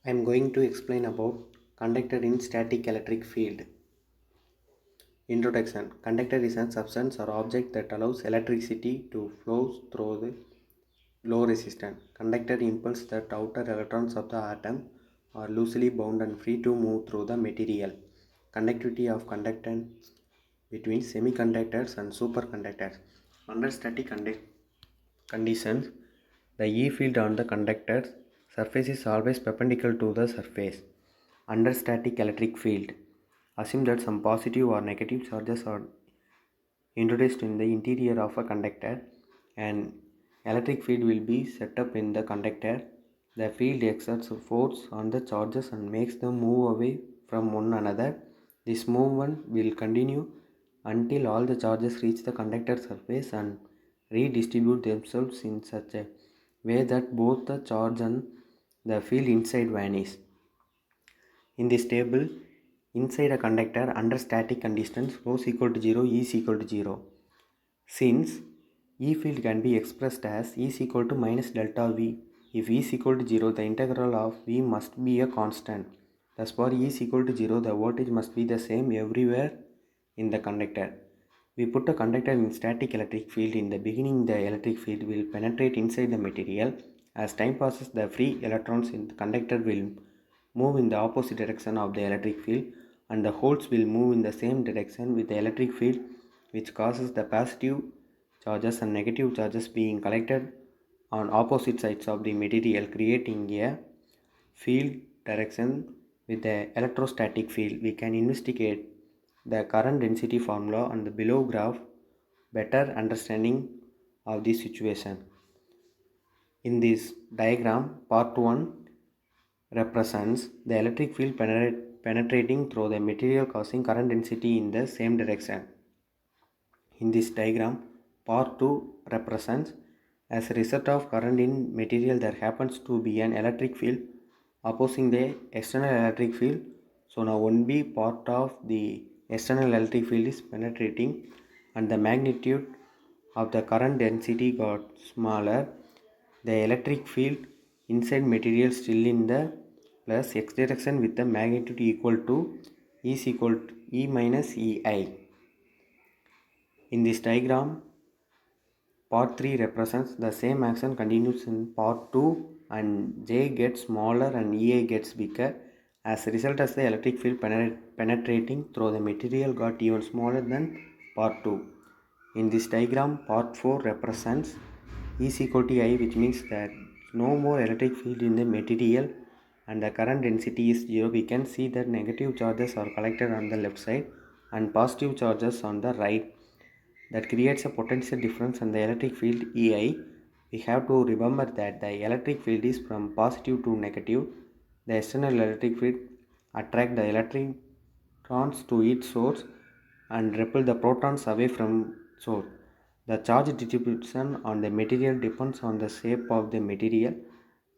I am going to explain about conductor in static electric field. Introduction. Conductor is a substance or object that allows electricity to flow through the low resistance. Conductor impels that outer electrons of the atom are loosely bound and free to move through the material. Conductivity of conductance between semiconductors and superconductors. Under static conditions, the E field on the conductor's surface is always perpendicular to the surface. Under static electric field, assume that some positive or negative charges are introduced in the interior of a conductor and electric field will be set up in the conductor. The field exerts a force on the charges and makes them move away from one another. This movement will continue until all the charges reach the conductor surface and redistribute themselves in such a way that both the charge and the field inside vanish. In this table, inside a conductor under static conditions, rho is equal to 0, E is equal to 0. Since E field can be expressed as E is equal to minus delta V. If E is equal to 0, the integral of V must be a constant. Thus, for E is equal to 0, the voltage must be the same everywhere in the conductor. We put a conductor in static electric field. In the beginning, the electric field will penetrate inside the material. As time passes, the free electrons in the conductor will move in the opposite direction of the electric field, and the holes will move in the same direction with the electric field, which causes the positive charges and negative charges being collected on opposite sides of the material, creating a field direction with the electrostatic field. We can investigate the current density formula on the below graph better understanding of this situation. In this diagram, part 1 represents the electric field penetrating through the material causing current density in the same direction. In this diagram, part 2 represents as a result of current in material there happens to be an electric field opposing the external electric field. So now only part of the external electric field is penetrating and the magnitude of the current density got smaller. The electric field inside material still in the plus x direction with the magnitude equal to E is equal to E minus EI. In this diagram, part 3 represents the same action continues in part 2 and J gets smaller and EI gets bigger. As a result, as the electric field penetrating through the material got even smaller than part 2. In this diagram, part 4 represents E is equal to I, which means that no more electric field in the material and the current density is 0. We can see that negative charges are collected on the left side and positive charges on the right. That creates a potential difference in the electric field EI. We have to remember that the electric field is from positive to negative. The external electric field attract the electrons to its source and repel the protons away from source. The charge distribution on the material depends on the shape of the material,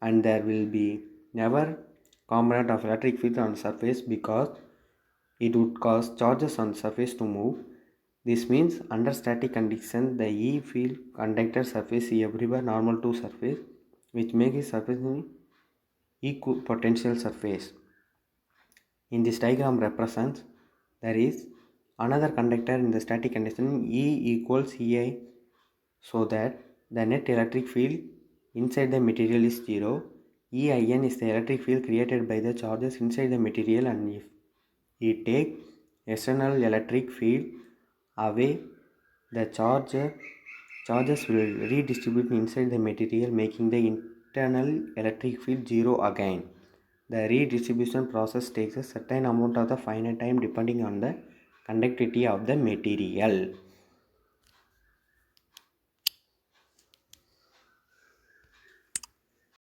and there will be never component of electric field on surface because it would cause charges on surface to move. This means under static condition the E field conductor surface is everywhere normal to surface, which makes its surface an equipotential surface. In this diagram represents there is another conductor in the static condition E equals EI, so that the net electric field inside the material is 0. EIN is the electric field created by the charges inside the material, and if we take external electric field away, the charges will redistribute inside the material, making the internal electric field 0 again. The redistribution process takes a certain amount of the finite time depending on the conductivity of the material.